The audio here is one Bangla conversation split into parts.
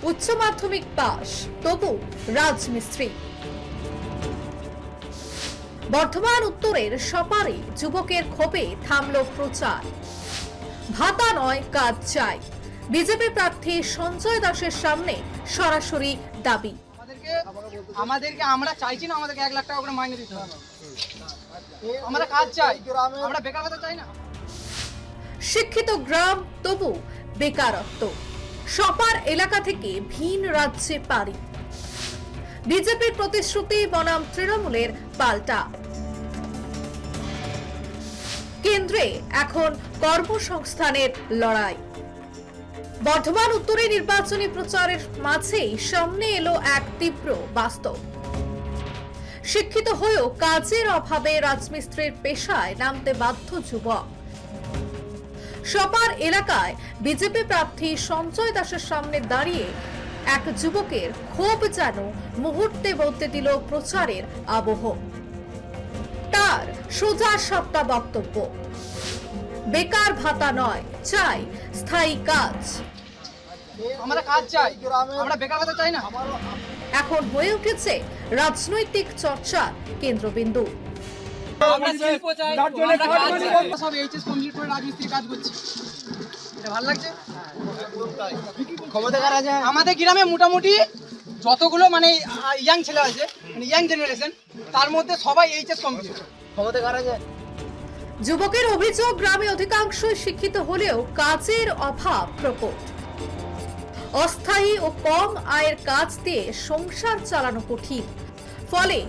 উচ্চ মাধ্যমিক পাস, তবু রাজমিস্ত্রি। বর্ধমান উত্তরের সপারে যুবকের ক্ষোভে থামল প্রচার। ভাতা নয়, কাজ চাই। বিজেপি প্রার্থী সঞ্জয় দাসের সামনে সরাসরি দাবি। আমাদেরকে আমরা চাইছি না আমাদেরকে 1 লাখ টাকা করে মাইনে দিতে হবে। আমরা কাজ চাই, আমরা বেকার ভাতা চাই না। শিক্ষিত গ্রাম, তবু বেকারত্ব। সপার এলাকা থেকে ভিন রাজ্যে পাড়ি। বিজেপির প্রতিশ্রুতি বনাম তৃণমূলের পাল্টা। কেন্দ্রে এখন কর্মসংস্থানের লড়াই। বর্ধমান উত্তরে নির্বাচনী প্রচারের মাঝেই সামনে এলো এক তীব্র বাস্তব। শিক্ষিত হয়েও কাজের অভাবে রাজমিস্ত্রির পেশায় নামতে বাধ্য যুবক। সপার এলাকায় বিজেপি প্রার্থী সঞ্জয় দাসের সামনে দাঁড়িয়ে এক যুবকের ক্ষোভ যেন মুহূর্তে বদলে দিল প্রচারের আবহ। তার সোজা সাপটা বক্তব্য, বেকার ভাতা নয়, চাই স্থায়ী কাজ। আমরা কাজ চাই, আমরা বেকার ভাতা চাই না। এখন হয়ে উঠেছে রাজনৈতিক চর্চার কেন্দ্রবিন্দু। আমরা শিল্প চাই, আমরা কাজ চাই। সব এইচএস কমপ্লিট করে রাজমিস্ত্রি কাজ করছি। এটা ভালো লাগছে? ক্ষমতা কার আছে? আমাদের গ্রামে মোটামুটি যতগুলো মানে ইয়াং ছেলে আছে, মানে ইয়াং জেনারেশন, তার মধ্যে সবাই এইচএস কমপ্লিট। ক্ষমতা কার আছে? যুবকের অভিযোগ, গ্রামে অধিকাংশই শিক্ষিত হলেও কাজের অভাব প্রকট। অস্থায়ী ও কম আয়ের কাজ দিয়ে সংসার চালানো কঠিন। ফলে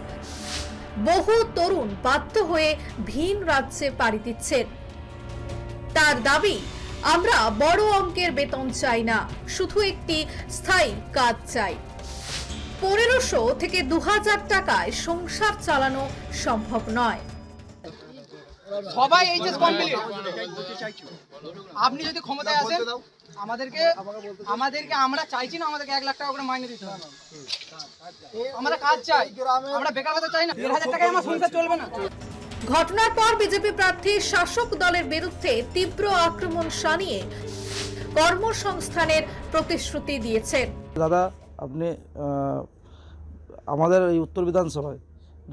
বহু তরুণ বাধ্য হয়ে ভিন রাজ্যে পাড়ি দিচ্ছেন। তার দাবি, আমরা বড় অঙ্কের বেতন চাই না, শুধু একটি স্থায়ী কাজ চাই। 1500 থেকে 2000 টাকায় সংসার চালানো সম্ভব নয়। সবাই এইচএস কমপ্লিট। আপনি যদি ক্ষমতায় আসেন, আমাদেরকে আমরা চাইছি না আমাদেরকে 1 লাখ টাকা করে মাইনে দিতে হবে। আমরা কাজ চাই, আমরা বেকার ভাতা চাই না। 1000 টাকায় আমার সংসার চলবে না। ঘটনার পর বিজেপি প্রার্থী শাসক দলের বিরুদ্ধে তীব্র আক্রমণ শানিয়ে কর্মসংস্থানের প্রতিশ্রুতি দিয়েছেন। দাদা, আপনি আমাদের এই উত্তর বিধানসভায়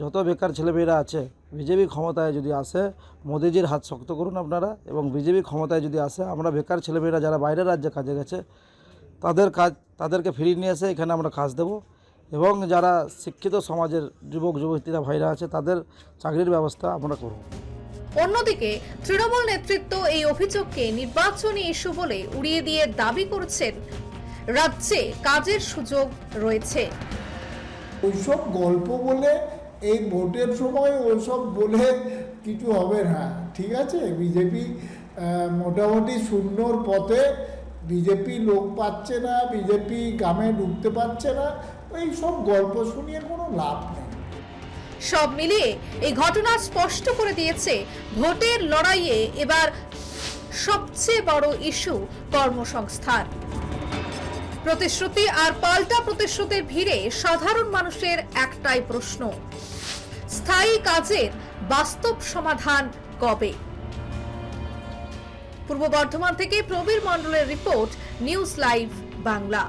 যত বেকার ছেলেমেয়েরা আছে, বিজেপি ক্ষমতায় যদি আসে, মোদিজির হাত শক্ত করুন আপনারা, এবং বিজেপি ক্ষমতায় যদি আসে, আমরা বেকার ছেলেমেয়েরা যারা বাইরের রাজ্যে কাজে গেছে তাদেরকে ফিরিয়ে নিয়ে এসে এখানে আমরা কাজ দেব, এবং যারা শিক্ষিত সমাজের যুবক যুবতীরা ভাইরা আছে তাদের চাকরির ব্যবস্থা আমরা করব। অন্যদিকে তৃণমূল নেতৃত্ব এই অভিযোগকে নির্বাচনী ইস্যু বলে উড়িয়ে দিয়ে দাবি করছেন রাজ্যে কাজের সুযোগ রয়েছে। ওইসব গল্প বলে এই ভোটের সময় ওসব বলে কিছু হবে না, ঠিক আছে? বিজেপি মোটামুটি শূন্যর পথে, বিজেপি লোক পাচ্ছে না, বিজেপি গ্রামে ঢুকতে পারছে না, এই সব গল্প শুনিয়ে কোনো লাভ নেই। সব মিলিয়ে এই ঘটনা স্পষ্ট করে দিয়েছে, ভোটের লড়াইয়ে এবার সবচেয়ে বড় ইস্যু কর্মসংস্থান। প্রতিশ্রুতি আর পাল্টা প্রতিশ্রুতির ভিড়ে সাধারণ মানুষের একটাই প্রশ্ন, স্থায়ী কাজের বাস্তব সমাধান কবে? পূর্ব বর্ধমান থেকে প্রবীর মণ্ডলের রিপোর্ট, নিউজ লাইভ বাংলা।